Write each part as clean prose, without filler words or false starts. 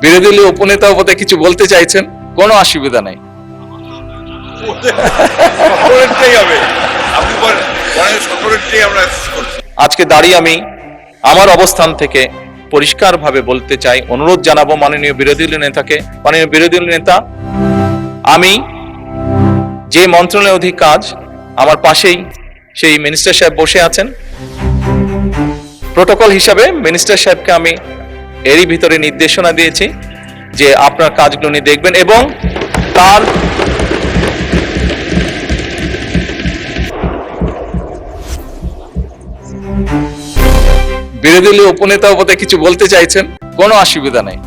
বিরোধী দলীয় উপনেতা পদে কিছু বলতে চাইছেন, কোনো অসুবিধা নেই। আজকে দাঁড়িয়ে আমি আমার অবস্থান থেকে পরিষ্কারভাবে বলতে চাই, অনুরোধ জানাবো মাননীয় বিরোধী দলীয় নেতাকে, মাননীয় বিরোধী দলীয় নেতা, আমি যে মন্ত্রণালয় অধীন কাজ, আমার পাশেই সেই মিনিস্টার সাহেব বসে আছেন। প্রোটোকল হিসাবে মিনিস্টার সাহেবকে আমি এরই ভিতরে নির্দেশনা দিয়েছি যে আপনার কাজগুলো উনি দেখবেন এবং তার বিরোধী দলীয় উপনেতা পদে কিছু বলতে চাইছেন, কোনো অসুবিধা নেই।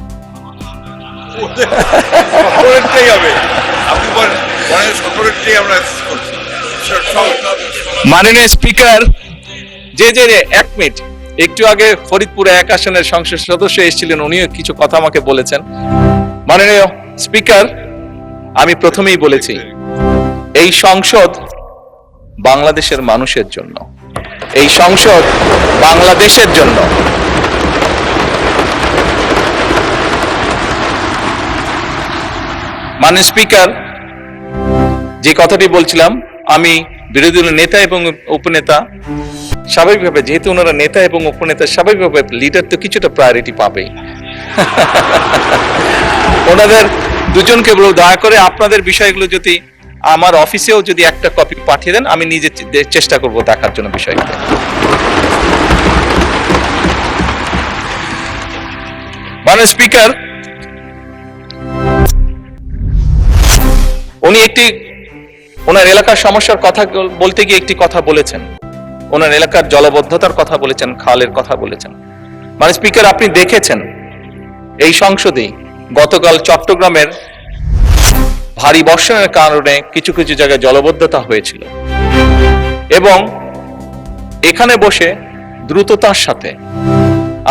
মাননীয় স্পিকার, যে এক মিনিট, একটু আগে ফরিদপুর 1 আসনের সংসদ সদস্য এসেছিলেন, উনিও কিছু কথা আমাকে বলেছেন। মাননীয় স্পিকার, আমি প্রথমেই বলেছি এই সংসদ বাংলাদেশের মানুষের জন্য, এই সংসদ বাংলাদেশের জন্য। মাননীয় স্পিকার, যে কথাটি বলছিলাম, আমি বিরোধী দলের নেতা এবং উপনেতা, স্বাভাবিকভাবে যেহেতু ওনারা নেতা এবং উপনেতা, স্বাভাবিকভাবে লিডার তো কিছুটা প্রায়োরিটি পাবেই। ওনাদের দুজনকে বলবো, দয়া করে আপনাদের বিষয়গুলো যদি আমার অফিসেও যদি একটা কপি পাঠিয়ে দেন, আমি নিজে চেষ্টা করব দেখার জন্য বিষয়গুলো। মাননীয় স্পিকার, উনি ওনার এলাকার সমস্যার কথা বলতে গিয়ে একটি কথা বলেছেন, ওনার এলাকার জলবদ্ধতার কথা বলেছেন, খালের কথা বলেছেন। মাননীয় স্পিকার, আপনি দেখেছেন এই সংসদে গতকাল চট্টগ্রামের ভারী বর্ষণের কারণে কিছু কিছু জায়গায় জলবদ্ধতা হয়েছিল এবং এখানে বসে দ্রুততার সাথে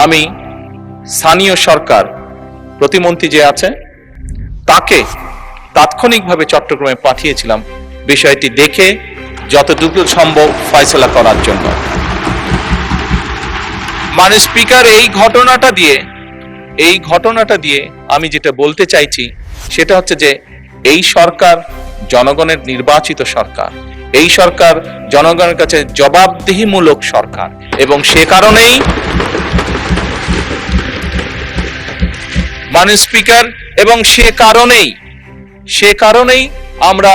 আমি স্থানীয় সরকার প্রতিমন্ত্রী যে আছে তাকে তাৎক্ষণিকভাবে চট্টগ্রামে পাঠিয়েছিলাম বিষয়টি দেখে যতটুকু সম্ভব ফয়সালা করার জন্য। মাননীয় স্পিকার, এই ঘটনাটা দিয়ে আমি যেটা বলতে চাইছি সেটা হচ্ছে যে এই সরকার জনগণের নির্বাচিত সরকার, এই সরকার জনগণের কাছে জবাবদিহিমূলক সরকার এবং সে কারণেই মাননীয় স্পিকার, এবং সে কারণেই আমরা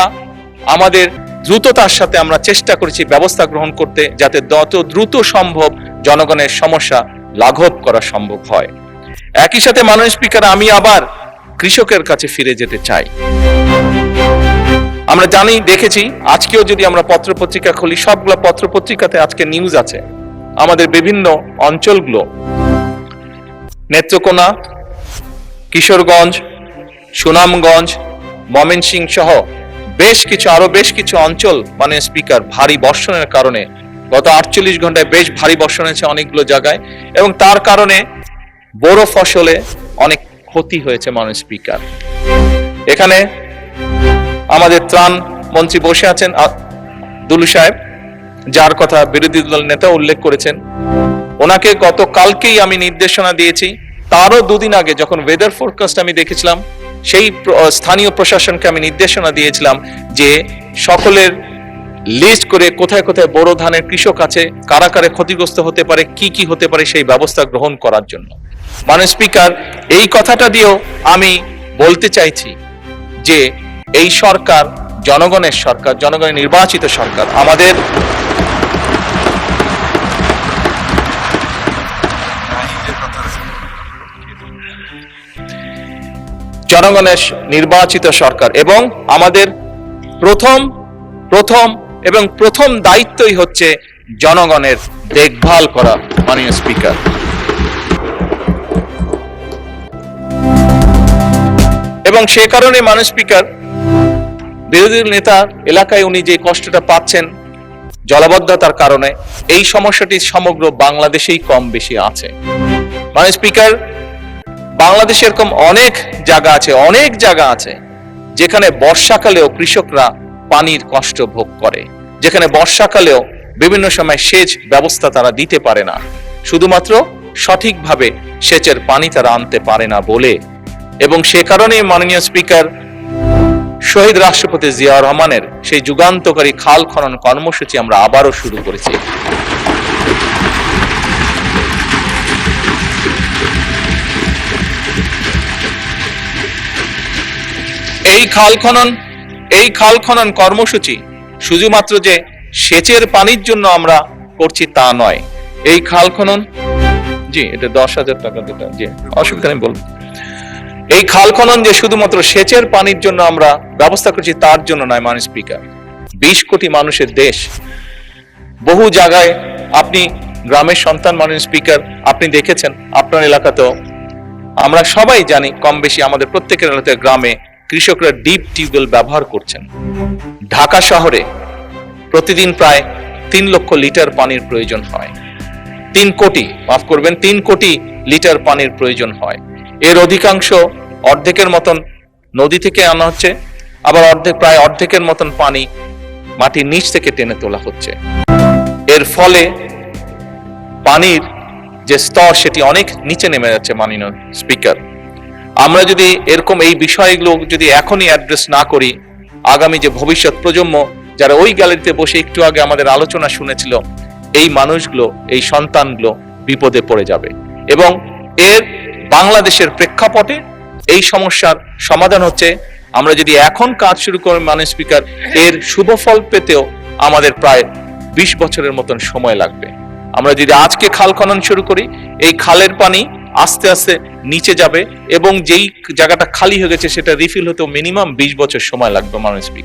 আমাদের দ্রুততার সাথে আমরা চেষ্টা করেছি ব্যবস্থা গ্রহণ করতে, যাতে যত দ্রুত সম্ভব জনগণের সমস্যা লাঘব করা সম্ভব হয়। একই সাথে মাননীয় স্পিকার, আমি আবার কৃষকের কাছে ফিরে যেতে চাই। আমরা দেখেছি আজকেও যদি আমরা পত্রপত্রিকা খুলি, সবগুলো পত্রপত্রিকাতে আজকে নিউজ আছে আমাদের বিভিন্ন অঞ্চলগুলো, নেত্রকোনা, কিশোরগঞ্জ, সুনামগঞ্জ, ময়মনসিংহ সহ আরো বেশ কিছু অঞ্চল মাননীয় স্পিকার ভারী বর্ষণের কারণে গত 48 ঘন্টায় বেশ ভারী বর্ষণ হয়েছে অনেকগুলো জায়গায় এবং তার কারণে বড় ফসলে অনেক ক্ষতি হয়েছে। মাননীয় স্পিকার, এখানে আমাদের ত্রাণ মন্ত্রী বসে আছেন দুলু সাহেব, যার কথা বিরোধী দল নেতা উল্লেখ করেছেন। ওনাকে গতকালকেই আমি নির্দেশনা দিয়েছি, তারও 2 দিন আগে যখন ওয়েদার ফোরকাস্ট আমি দেখেছিলাম, সেই স্থানীয় প্রশাসনকে আমি নির্দেশনা দিয়েছিলাম যে সকলের লিস্ট করে কোথায় কোথায় বোরো ধানের কৃষক আছে, কারা কারা ক্ষতিগ্রস্ত হতে পারে, কি কি হতে পারে সেই ব্যবস্থা গ্রহণ করার জন্য। মাননীয় স্পিকার, এই কথাটা দিয়েও আমি বলতে চাইছি যে এই সরকার জনগণের সরকার, জনগণের নির্বাচিত সরকার, আমাদের জনগণের নির্বাচিত সরকার এবং আমাদের প্রথম দায়িত্বই হচ্ছে জনগণের দেখভাল করা। মাননীয় স্পিকার, এবং সে কারণে মাননীয় স্পিকার, বিরোধী নেতা এলাকায় উনি যে কষ্টটা পাচ্ছেন জলাবদ্ধতার কারণে, এই সমস্যাটি সমগ্র বাংলাদেশেই কম বেশি আছে। মাননীয় স্পিকার, বাংলাদেশে এরকম অনেক জায়গা আছে যেখানে বর্ষাকালেও কৃষকরা পানির কষ্ট ভোগ করে, যেখানে বর্ষাকালেও বিভিন্ন সময় সেচ ব্যবস্থা তারা দিতে পারে না, শুধুমাত্র সঠিকভাবে সেচের পানি তারা আনতে পারে না বলে এবং সে কারণে মাননীয় স্পিকার শহীদ রাষ্ট্রপতি জিয়া রহমানের সেই যুগান্তকারী খাল খনন কর্মসূচি আমরা আবারও শুরু করেছি। এই খাল খনন কর্মসূচি শুধুমাত্র যে সেচের পানির জন্য আমরা করছি তা নয়। এই খাল খনন, জি এটা 10,000 টাকা দিতে, জি অসুবিধা নেই বলুন। এই খাল খনন যে শুধুমাত্র সেচের পানির জন্য আমরা ব্যবস্থা করছি তার জন্য নয় মাননীয় স্পিকার। 20 কোটি মানুষের দেশ, বহু জায়গায় আপনি গ্রামের সন্তান মাননীয় স্পিকার, আপনি দেখেছেন আপনার এলাকাতেও, আমরা সবাই জানি কম বেশি আমাদের প্রত্যেকের এলাকাতে গ্রামে কৃষকরা ডিপ টিউবওয়েল ব্যবহার করছেন। ঢাকা শহরে প্রতিদিন প্রায় 3 লক্ষ লিটার পানির প্রয়োজন হয়। 3 কোটি লিটার পানির প্রয়োজন হয়। এর অধিকাংশ, অর্ধেকের মতন নদী থেকে আনা হচ্ছে, আবার প্রায় অর্ধেকের মতন পানি মাটির নিচ থেকে টেনে তোলা হচ্ছে। এর ফলে পানির যে স্তর সেটি অনেক নিচে নেমে যাচ্ছে মাননীয় স্পিকার। আমরা যদি এরকম এই বিষয়গুলো যদি এখনই অ্যাড্রেস না করি, আগামী যে ভবিষ্যৎ প্রজন্ম যারা ওই গ্যালারিতে বসে একটু আগে আমাদের আলোচনা শুনেছিল, এই মানুষগুলো, এই সন্তানগুলো বিপদে পড়ে যাবে। এবং এর বাংলাদেশের প্রেক্ষাপটে এই সমস্যার সমাধান হচ্ছে আমরা যদি এখন কাজ শুরু করি মাননীয় স্পিকার, এর শুভ ফল পেতেও আমাদের প্রায় 20 বছরের মতন সময় লাগবে। আমরা যদি আজকে খাল খনন শুরু করি, এই খালের পানি আস্তে আস্তে নিচে যাবে এবং যেই জায়গাটা খালি হয়ে গেছে সেটা রিফিল হতেও মিনিমাম 20 বছর সময় লাগবে মাননীয় স্পিকার।